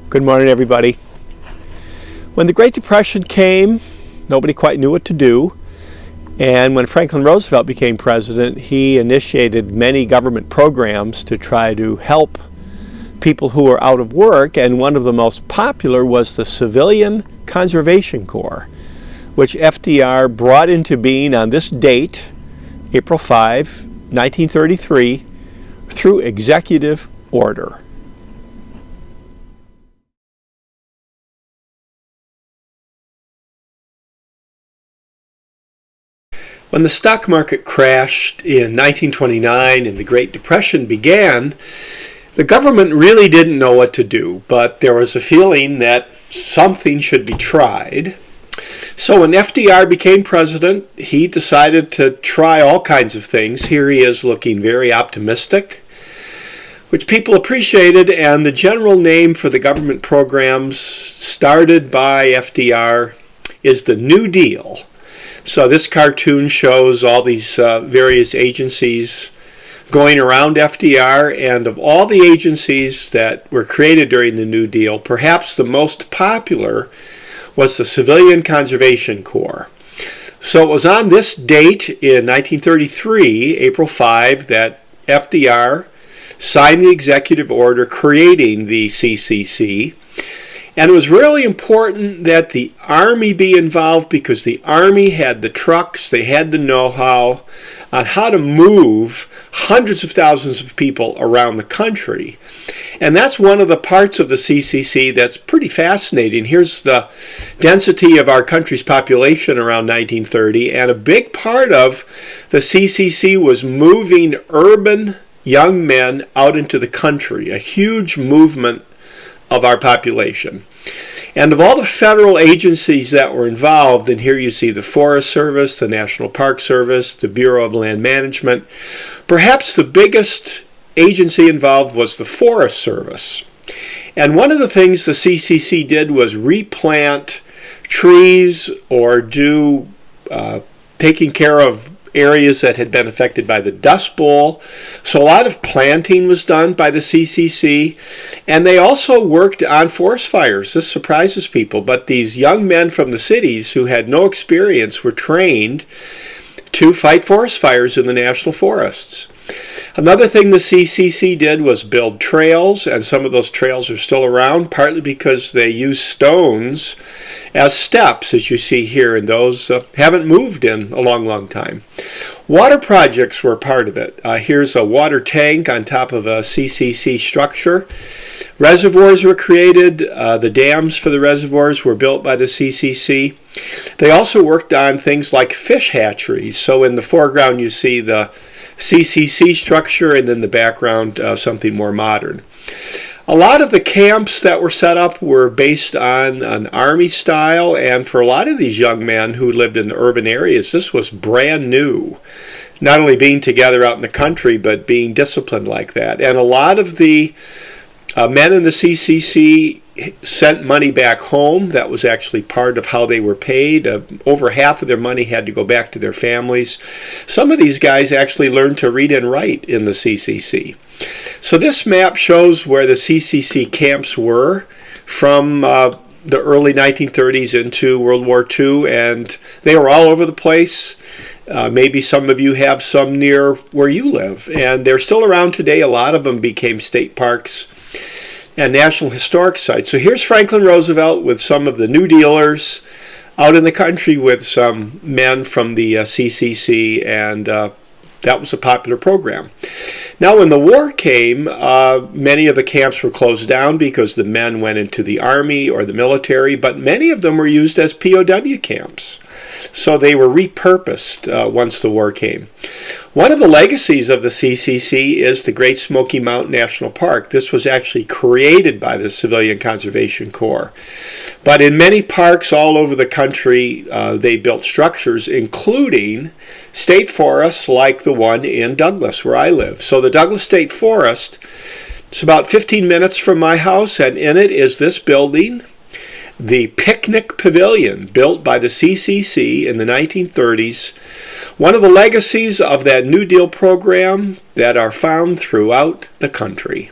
Good morning, everybody. When the Great Depression came, nobody quite knew what to do. And when Franklin Roosevelt became president, he initiated many government programs to try to help people who were out of work. And one of the most popular was the Civilian Conservation Corps, which FDR brought into being on this date, April 5, 1933, through executive order. When the stock market crashed in 1929 and the Great Depression began, the government really didn't know what to do, but there was a feeling that something should be tried. So when FDR became president, he decided to try all kinds of things. Here he is looking very optimistic, which people appreciated, and the general name for the government programs started by FDR is the New Deal. So this cartoon shows all these various agencies going around FDR, and of all the agencies that were created during the New Deal, perhaps the most popular was the Civilian Conservation Corps. So it was on this date in 1933, April 5, that FDR signed the executive order creating the CCC. And it was really important that the Army be involved because the Army had the trucks, they had the know-how on how to move hundreds of thousands of people around the country. And that's one of the parts of the CCC that's pretty fascinating. Here's the density of our country's population around 1930, and a big part of the CCC was moving urban young men out into the country, a huge movement of our population. And of all the federal agencies that were involved, and here you see the Forest Service, the National Park Service, the Bureau of Land Management, perhaps the biggest agency involved was the Forest Service. And one of the things the CCC did was replant trees or do taking care of areas that had been affected by the Dust Bowl. So a lot of planting was done by the CCC, and they also worked on forest fires. This surprises people, but these young men from the cities who had no experience were trained to fight forest fires in the national forests. Another thing the CCC did was build trails, and some of those trails are still around, partly because they use stones as steps, as you see here, and those haven't moved in a long, long time. Water projects were part of it. Here's a water tank on top of a CCC structure. Reservoirs were created. The dams for the reservoirs were built by the CCC. They also worked on things like fish hatcheries. So in the foreground you see the CCC structure, and then the background something more modern. A lot of the camps that were set up were based on an Army style, and for a lot of these young men who lived in the urban areas, this was brand new. Not only being together out in the country, but being disciplined like that. And a lot of the men in the CCC sent money back home. That was actually part of how they were paid. Over half of their money had to go back to their families. Some of these guys actually learned to read and write in the CCC. So this map shows where the CCC camps were from the early 1930s into World War II, and they were all over the place. Maybe some of you have some near where you live, and they're still around today. A lot of them became state parks and National Historic Sites. So here's Franklin Roosevelt with some of the New Dealers out in the country with some men from the CCC, and that was a popular program. Now when the war came, many of the camps were closed down because the men went into the Army or the military, but many of them were used as POW camps. So they were repurposed once the war came. One of the legacies of the CCC is the Great Smoky Mountain National Park. This was actually created by the Civilian Conservation Corps. But in many parks all over the country, they built structures, including state forests like the one in Douglas, where I live. So the Douglas State Forest, it's about 15 minutes from my house, and in it is this building, the Picnic Pavilion, built by the CCC in the 1930s. One of the legacies of that New Deal program that are found throughout the country.